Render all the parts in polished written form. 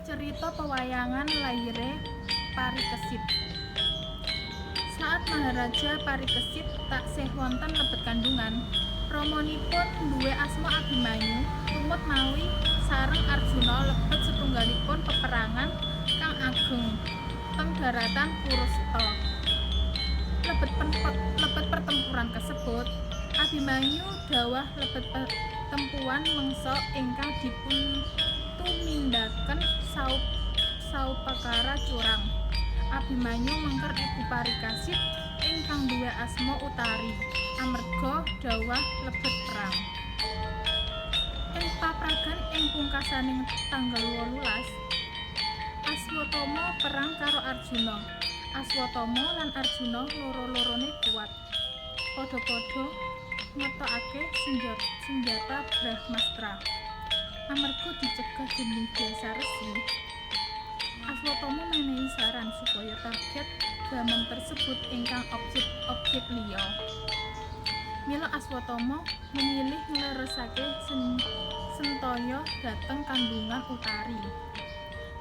Cerita pewayangan laire Parikesit. Saat Maharaja Parikesit taksih wonten lebet kandungan, ramanipun duwe asma Abimanyu tumut mawi sareng Arjuna lebet setunggalipun peperangan kang ageng teng daratan Kurusta. Lebet pertempuran kasebut, Abimanyu dawah lebet pertempuran mangsa ingkang dipun tumindaken saupakara curang. Abimanyu mengker ibu Parikesit ingkang duwe asma Utari amarga dawah lebet perang. Ing papragan ing pungkasaning tanggal 18, Aswatama perang karo Arjuna. Aswatama lan Arjuna loro-lorone kuat. Padha-padha ngetokake senjata Brahmastra. Amarga dicegah dening Biasa Resi, Aswatama menehi saran supaya target gaman tersebut ingkang objek liya. Mila Aswatama memilih ngleresake sentaya dhateng kandungan Utari.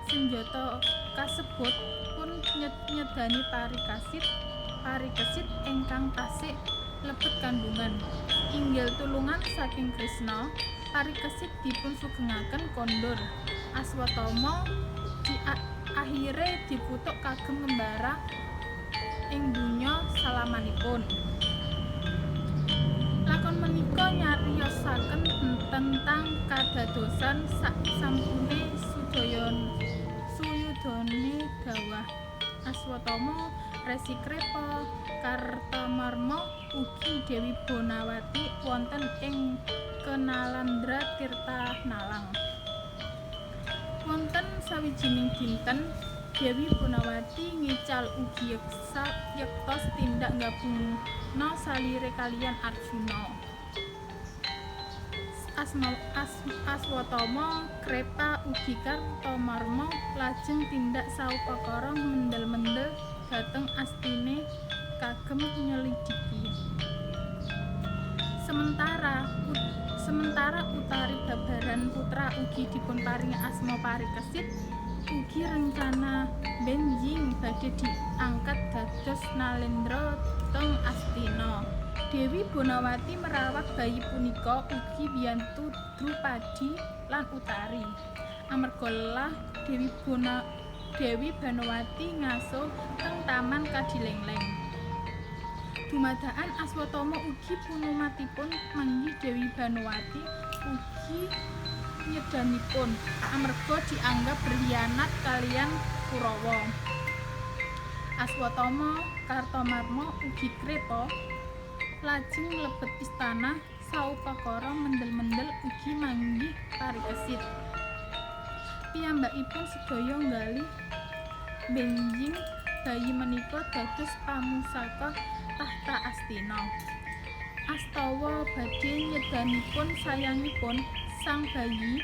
Senjata kasebut pun nyedani Parikesit ingkang tasih lebet kandungan. Inggil tulungan saking Kresna, Parikesit dipun sugengaken kondur. Aswatama akhire diputuk kagem ngembara ing donya salamanipun. Lakon menika nyariosaken tentang kadadosan sampune Suyudane dawah Aswatama, Resi Krepa, Kartamarma ugi Dewi Bonawati wonten ing Kenalandra Tirta Nalang. Wonten sawijining dinten Dewi Bonawati ngical ugi yektos tindak gabungna salire kaliyan Arjuna. Aswatama, Krepa ugi Kartamarma lajeng tindak saupakara mendel-mendel dhateng Astine kagem nyelidiki. Sementara Utari babaran putra ugi dipunparingi asma Parikesit, ugi rencana benjing badhe diangkat dados Nalendra teng Astina. Dewi Bonawati merawat bayi punika ugi biyantu Drupadi lan Utari. Amarga lelah Dewi Banawati ngaso teng Taman Kadilengleng. Dumadaan Aswatama ugi punumatipun manggi Dewi Banawati ugi nyedanipun amarga dianggap berkhianat kaliyan Kurawa. Aswatama, Kartamarma ugi Krepa lajeng mlebet istana saupakara mendel-mendel ugi manggih Parikesit. Piyambakipun sedaya nggalih benjing bayi menika dados pamusaka tahta Astina. Astawa badhe nyedanipun sayangipun sang bayi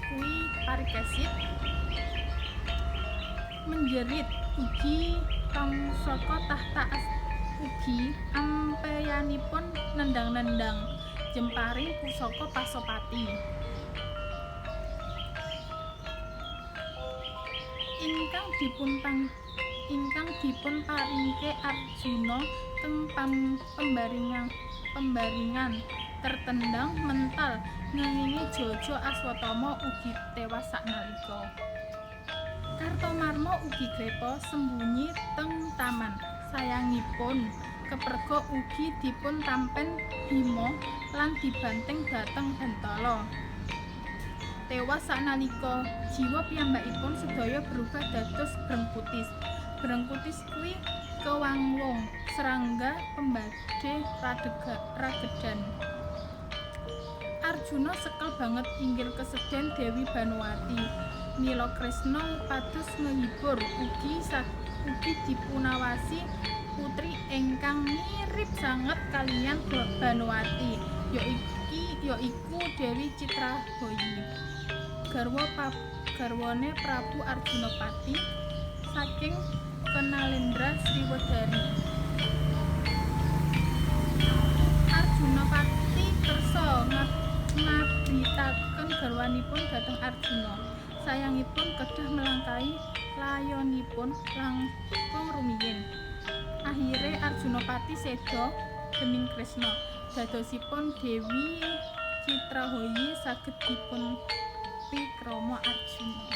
kuwi Parikesit menjerit ugi pamusaka tahta ugi ampeyanipun nendang-nendang jemparing pusaka Pasopati. Ingkang dipun paringke Arjuna teng pembaringan tertendang mental ngengingi Jaja Aswatama ugi tewas saknalika. Kartamarma ugi Krepa sembunyi teng taman. Sayangipun keperga ugi dipun tampen Bima lan dibanting dhateng Bantala. Tewas saknalika jiwa piyambakipun sedaya berubah dados Brengkutis. Brengkutis kuwi kewangun serangga pembadhe ragedan. Arjuna sekel banget inggil kesedhen Dewi Banawati. Mila Kresna pados menghibur ugi dipunawasi putri ingkang mirip sanget kaliyan Banawati, yaiku Dewi Citrahoyi, garwane Prabu Arjunapati saking Kenalendra Sriwedari. Arjunapati kersa ngabitaken garwanipun dhateng Arjuna. sayangipun kedah melangkai layonipun langkung rumiyin. Akhire Arjunapati seda déning Kresna. Dadosipun Dewi Citrahoyi saged dipun pikrama Arjuna.